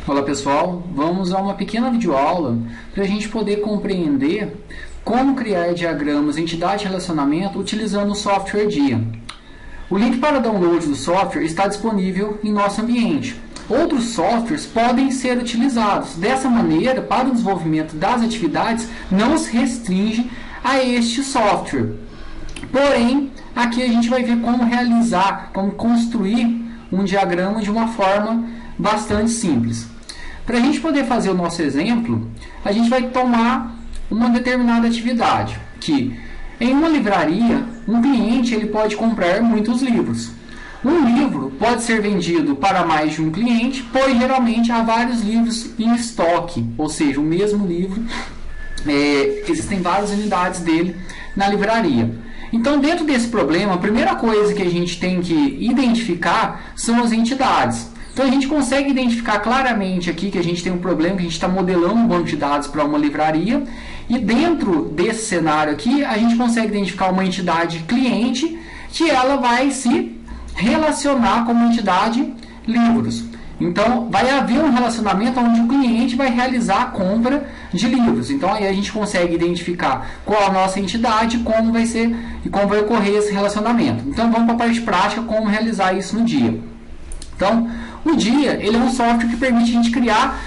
Olá pessoal, vamos a uma pequena videoaula para a gente poder compreender como criar diagramas entidade e relacionamento utilizando o software Dia. O link para download do software está disponível em nosso ambiente. Outros softwares podem ser utilizados. Dessa maneira, para o desenvolvimento das atividades, não se restringe a este software. Porém, aqui a gente vai ver como realizar, como construir um diagrama de uma forma bastante simples. Para a gente poder fazer o nosso exemplo, a gente vai tomar uma determinada atividade, que em uma livraria, um cliente ele pode comprar muitos livros. Um livro pode ser vendido para mais de um cliente, pois geralmente há vários livros em estoque, ou seja, o mesmo livro, existem várias unidades dele na livraria. Então, dentro desse problema, a primeira coisa que a gente tem que identificar são as entidades. Então, a gente consegue identificar claramente aqui que a gente tem um problema, que a gente está modelando um banco de dados para uma livraria. E dentro desse cenário aqui, a gente consegue identificar uma entidade cliente que ela vai se relacionar com uma entidade livros. Então, vai haver um relacionamento onde o cliente vai realizar a compra de livros. Então, aí a gente consegue identificar qual a nossa entidade, como vai ser e como vai ocorrer esse relacionamento. Então, vamos para a parte prática, como realizar isso no Dia. Então, o Dia ele é um software que permite a gente criar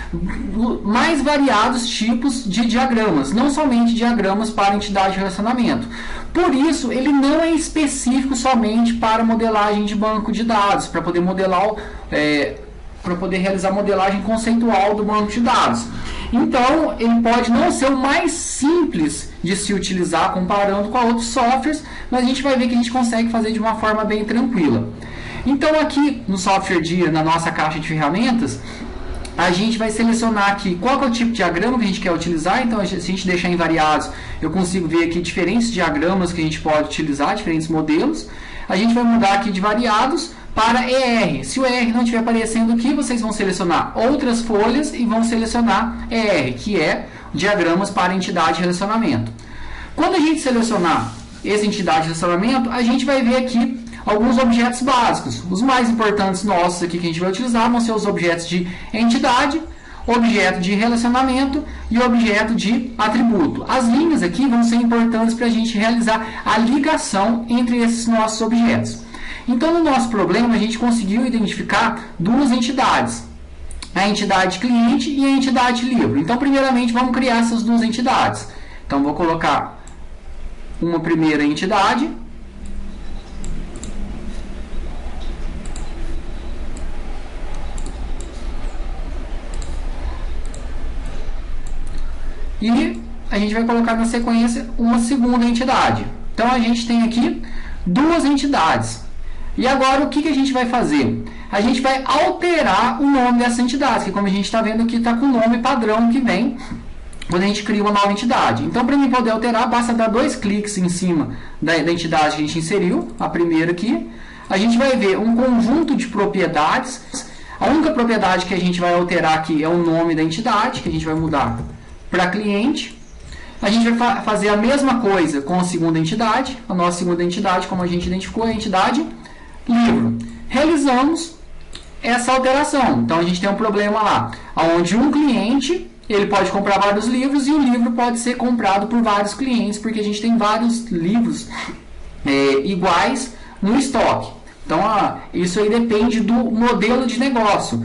mais variados tipos de diagramas, não somente diagramas para entidade de relacionamento. Por isso, ele não é específico somente para modelagem de banco de dados, para poder modelar, para poder realizar modelagem conceitual do banco de dados. Então, ele pode não ser o mais simples de se utilizar comparando com outros softwares, mas a gente vai ver que a gente consegue fazer de uma forma bem tranquila. Então, aqui no software Dia, na nossa caixa de ferramentas, a gente vai selecionar aqui qual é o tipo de diagrama que a gente quer utilizar. Então, se a gente deixar em variados, eu consigo ver aqui diferentes diagramas que a gente pode utilizar, diferentes modelos. A gente vai mudar aqui de variados para ER. Se o ER não estiver aparecendo aqui, vocês vão selecionar outras folhas e vão selecionar ER, que é diagramas para entidade e relacionamento. Quando a gente selecionar essa entidade e relacionamento, a gente vai ver aqui alguns objetos básicos. Os mais importantes nossos aqui que a gente vai utilizar vão ser os objetos de entidade, objeto de relacionamento e objeto de atributo. As linhas aqui vão ser importantes para a gente realizar a ligação entre esses nossos objetos. Então, no nosso problema, a gente conseguiu identificar duas entidades, a entidade cliente e a entidade livro. Então, primeiramente, vamos criar essas duas entidades. Então, vou colocar uma primeira entidade. E a gente vai colocar na sequência uma segunda entidade. Então, a gente tem aqui duas entidades. E agora, o que a gente vai fazer? A gente vai alterar o nome dessa entidade, que como a gente está vendo aqui, está com o nome padrão que vem quando a gente cria uma nova entidade. Então, para mim poder alterar, basta dar dois cliques em cima da entidade que a gente inseriu, a primeira aqui. A gente vai ver um conjunto de propriedades. A única propriedade que a gente vai alterar aqui é o nome da entidade, que a gente vai mudar para cliente. A gente vai fazer a mesma coisa com a segunda entidade. A nossa segunda entidade, como a gente identificou, é a entidade livro. Realizamos essa alteração. Então, a gente tem um problema lá, onde um cliente ele pode comprar vários livros e o livro pode ser comprado por vários clientes, porque a gente tem vários livros iguais no estoque. Então, isso aí depende do modelo de negócio.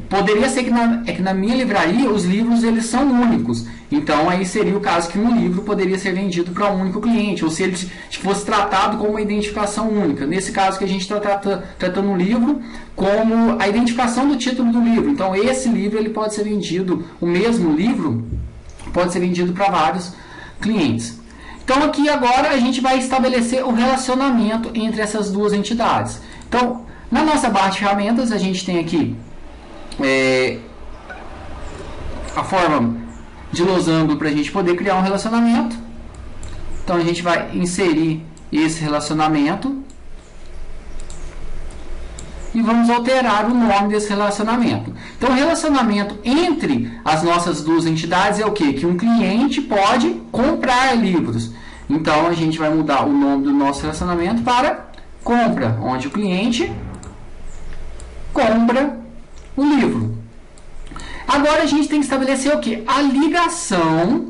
Poderia ser que na minha livraria os livros eles são únicos. Então, aí seria o caso que um livro poderia ser vendido para um único cliente, ou se ele fosse tratado como uma identificação única. Nesse caso que a gente está tratando um livro como a identificação do título do livro. Então, esse livro ele pode ser vendido, o mesmo livro pode ser vendido para vários clientes. Então, aqui agora a gente vai estabelecer o relacionamento entre essas duas entidades. Então, na nossa barra de ferramentas, a gente tem aqui a forma de losango para a gente poder criar um relacionamento. Então, a gente vai inserir esse relacionamento e vamos alterar o nome desse relacionamento. Então, o relacionamento entre as nossas duas entidades é o quê? Que um cliente pode comprar livros. Então, a gente vai mudar o nome do nosso relacionamento para compra, onde o cliente compra o livro. Agora a gente tem que estabelecer o quê? A ligação.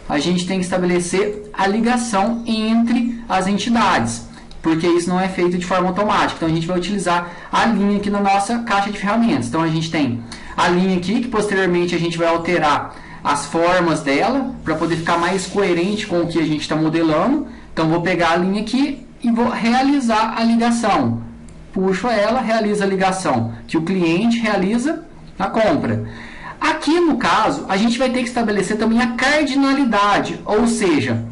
A gente tem que estabelecer a ligação entre as entidades, porque isso não é feito de forma automática. Então a gente vai utilizar a linha aqui na nossa caixa de ferramentas. Então a gente tem a linha aqui, que posteriormente a gente vai alterar as formas dela, para poder ficar mais coerente com o que a gente está modelando. Então vou pegar a linha aqui e vou realizar a ligação. Puxo ela, realiza a ligação, que o cliente realiza a compra. Aqui no caso, a gente vai ter que estabelecer também a cardinalidade, ou seja,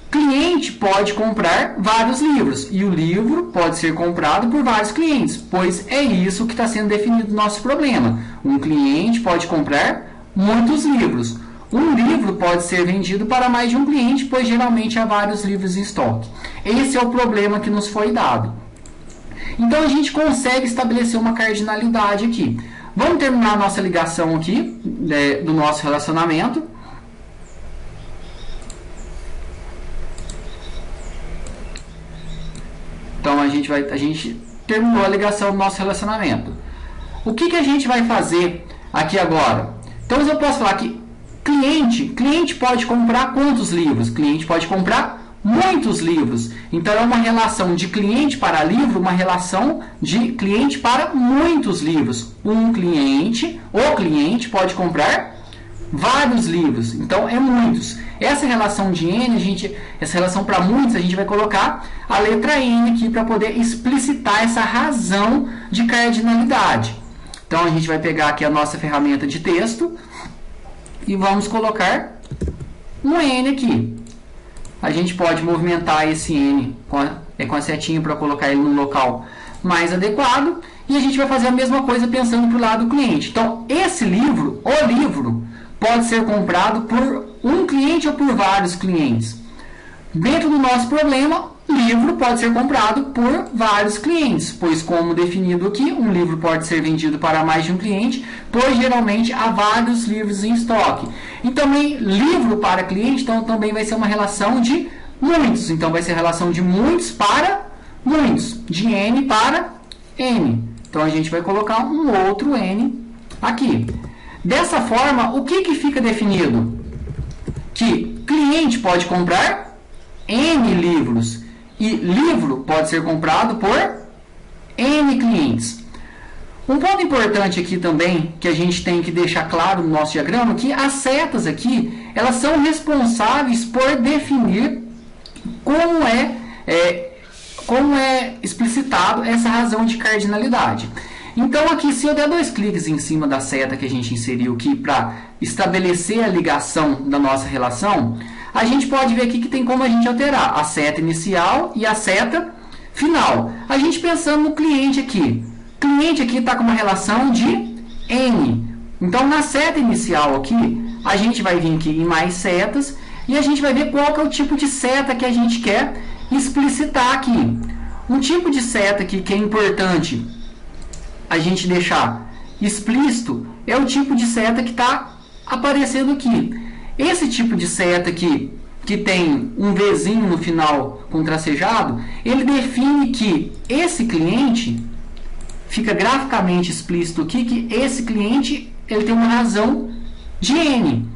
o cliente pode comprar vários livros e o livro pode ser comprado por vários clientes, pois é isso que está sendo definido no nosso problema. Um cliente pode comprar muitos livros. Um livro pode ser vendido para mais de um cliente, pois geralmente há vários livros em estoque. Esse é o problema que nos foi dado. Então a gente consegue estabelecer uma cardinalidade aqui. Vamos terminar a nossa ligação aqui do nosso relacionamento. Então a gente terminou a ligação do nosso relacionamento. O que a gente vai fazer aqui agora? Então eu posso falar que cliente pode comprar quantos livros? Cliente pode comprar muitos livros. Então é uma relação de cliente para livro, uma relação de cliente para muitos livros. O cliente pode comprar vários livros. Então é muitos. Essa relação de N, essa relação para muitos, a gente vai colocar a letra N aqui para poder explicitar essa razão de cardinalidade. Então a gente vai pegar aqui a nossa ferramenta de texto e vamos colocar um N aqui. A gente pode movimentar esse N com a setinha para colocar ele no local mais adequado. E a gente vai fazer a mesma coisa pensando para o lado do cliente. Então, o livro, pode ser comprado por um cliente ou por vários clientes. Dentro do nosso problema, livro pode ser comprado por vários clientes, pois como definido aqui, um livro pode ser vendido para mais de um cliente, pois geralmente há vários livros em estoque. E também livro para cliente, então também vai ser uma relação de muitos. Então vai ser a relação de muitos para muitos, de N para N. Então a gente vai colocar um outro N aqui. Dessa forma, o que fica definido? Que cliente pode comprar N livros e livro pode ser comprado por N clientes. Um ponto importante aqui também, que a gente tem que deixar claro no nosso diagrama, que as setas aqui, elas são responsáveis por definir como é explicitado essa razão de cardinalidade. Então aqui, se eu der 2 cliques em cima da seta que a gente inseriu aqui para estabelecer a ligação da nossa relação, a gente pode ver aqui que tem como a gente alterar a seta inicial e a seta final. A gente pensando no cliente aqui. O cliente aqui está com uma relação de N. Então na seta inicial aqui, a gente vai vir aqui em mais setas e a gente vai ver qual que é o tipo de seta que a gente quer explicitar aqui. Um tipo de seta aqui que é importante a gente deixar explícito é o tipo de seta que está aparecendo aqui. Esse tipo de seta aqui, que tem um Vzinho no final com tracejado, ele define que esse cliente, fica graficamente explícito aqui, que esse cliente ele tem uma razão de N.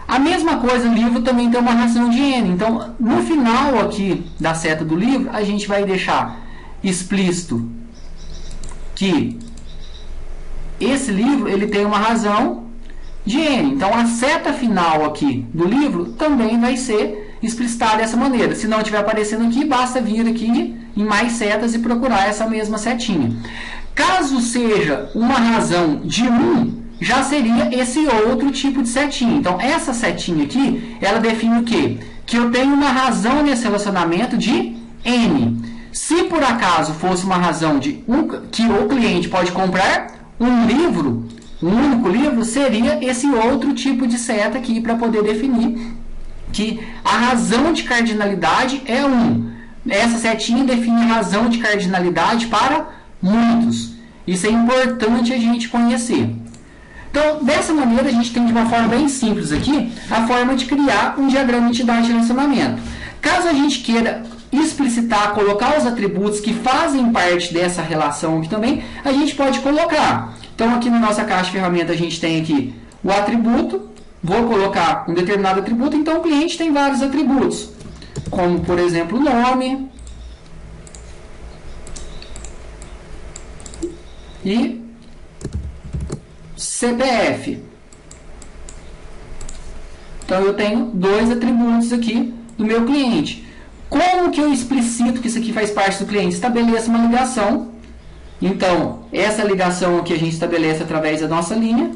A mesma coisa, o livro também tem uma razão de N. Então, no final aqui da seta do livro, a gente vai deixar explícito que esse livro ele tem uma razão de N. Então, a seta final aqui do livro também vai ser explicitada dessa maneira. Se não estiver aparecendo aqui, basta vir aqui em mais setas e procurar essa mesma setinha. Caso seja uma razão de 1, já seria esse outro tipo de setinha. Então, essa setinha aqui, ela define o quê? Que eu tenho uma razão nesse relacionamento de N. Se por acaso fosse uma razão de que o cliente pode comprar um livro, um único livro, seria esse outro tipo de seta aqui para poder definir que a razão de cardinalidade é 1. Essa setinha define a razão de cardinalidade para muitos. Isso é importante a gente conhecer. Então, dessa maneira, a gente tem de uma forma bem simples aqui a forma de criar um diagrama de entidade de relacionamento. Caso a gente queira explicitar, colocar os atributos que fazem parte dessa relação aqui também, a gente pode colocar. Então aqui na nossa caixa de ferramenta a gente tem aqui o atributo, vou colocar um determinado atributo, então o cliente tem vários atributos, como por exemplo nome e CPF. Então eu tenho dois atributos aqui do meu cliente. Como que eu explicito que isso aqui faz parte do cliente? Estabeleço uma ligação. Então, essa ligação aqui a gente estabelece através da nossa linha.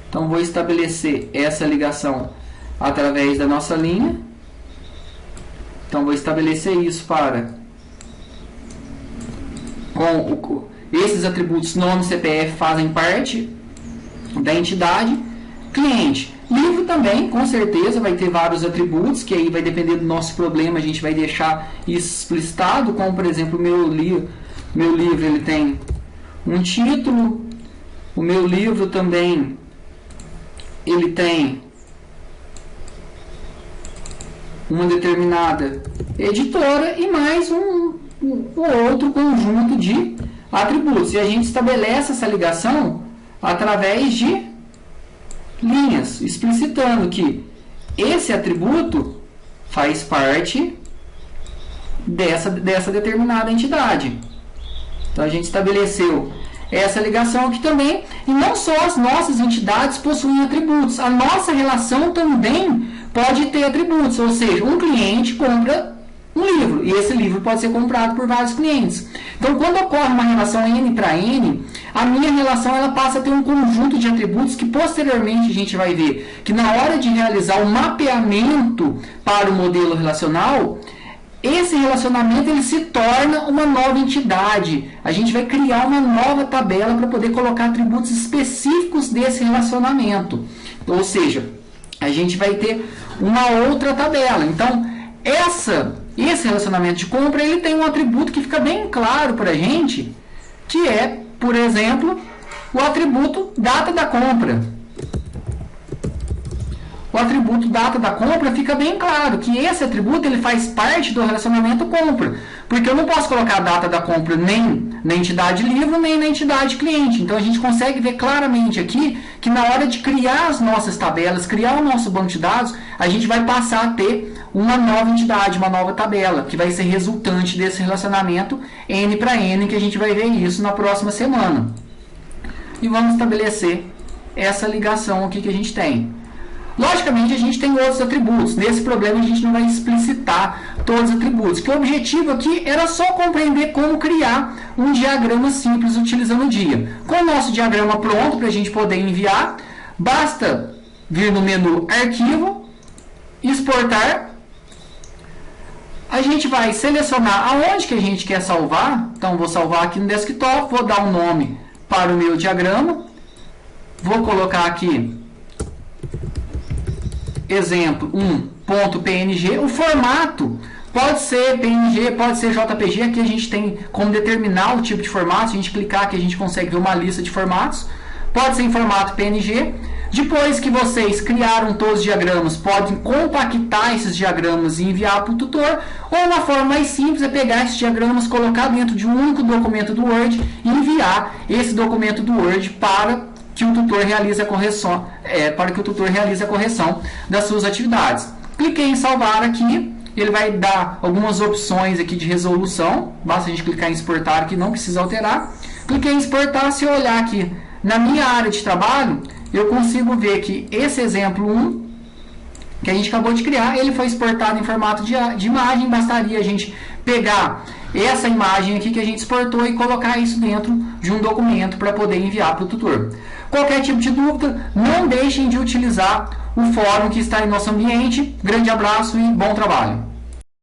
Então, vou estabelecer essa ligação através da nossa linha. Então, vou estabelecer isso para esses atributos nome e CPF fazem parte da entidade. Cliente. Livro também, com certeza, vai ter vários atributos, que aí vai depender do nosso problema, a gente vai deixar isso explicitado, como por exemplo, o meu livro ele tem um título, o meu livro também ele tem uma determinada editora e mais um outro conjunto de atributos. E a gente estabelece essa ligação através de linhas, explicitando que esse atributo faz parte dessa determinada entidade. Então a gente estabeleceu essa ligação aqui também, e não só as nossas entidades possuem atributos, a nossa relação também pode ter atributos, ou seja, um cliente compra um livro, e esse livro pode ser comprado por vários clientes. Então, quando ocorre uma relação N para N, a minha relação ela passa a ter um conjunto de atributos que posteriormente a gente vai ver que na hora de realizar o mapeamento para o modelo relacional, esse relacionamento ele se torna uma nova entidade. A gente vai criar uma nova tabela para poder colocar atributos específicos desse relacionamento. Ou seja, a gente vai ter uma outra tabela. Então, esse relacionamento de compra ele tem um atributo que fica bem claro para a gente, que é, por exemplo, o atributo data da compra. O atributo data da compra fica bem claro que esse atributo ele faz parte do relacionamento compra, porque eu não posso colocar a data da compra nem na entidade livro, nem na entidade cliente. Então a gente consegue ver claramente aqui que na hora de criar as nossas tabelas, criar o nosso banco de dados, a gente vai passar a ter uma nova entidade, uma nova tabela, que vai ser resultante desse relacionamento N para N, que a gente vai ver isso na próxima semana. E vamos estabelecer essa ligação aqui que a gente tem. Logicamente, a gente tem outros atributos. Nesse problema, a gente não vai explicitar todos os atributos. Que o objetivo aqui era só compreender como criar um diagrama simples utilizando o dia. Com o nosso diagrama pronto para a gente poder enviar, basta vir no menu Arquivo, Exportar. A gente vai selecionar aonde que a gente quer salvar. Então, vou salvar aqui no desktop, vou dar um nome para o meu diagrama. Vou colocar aqui exemplo 1.png, o formato pode ser PNG, pode ser JPG, aqui a gente tem como determinar o tipo de formato, se a gente clicar aqui a gente consegue ver uma lista de formatos, pode ser em formato PNG. Depois que vocês criaram todos os diagramas, podem compactar esses diagramas e enviar para o tutor, ou uma forma mais simples é pegar esses diagramas, colocar dentro de um único documento do Word e enviar esse documento do Word para que o tutor realize a correção, das suas atividades. Cliquei em salvar aqui, ele vai dar algumas opções aqui de resolução, basta a gente clicar em exportar aqui, não precisa alterar. Cliquei em exportar, se eu olhar aqui na minha área de trabalho, eu consigo ver que esse exemplo 1, que a gente acabou de criar, ele foi exportado em formato de imagem, bastaria a gente pegar essa imagem aqui que a gente exportou e colocar isso dentro de um documento para poder enviar para o tutor. Qualquer tipo de dúvida, não deixem de utilizar o fórum que está em nosso ambiente. Grande abraço e bom trabalho!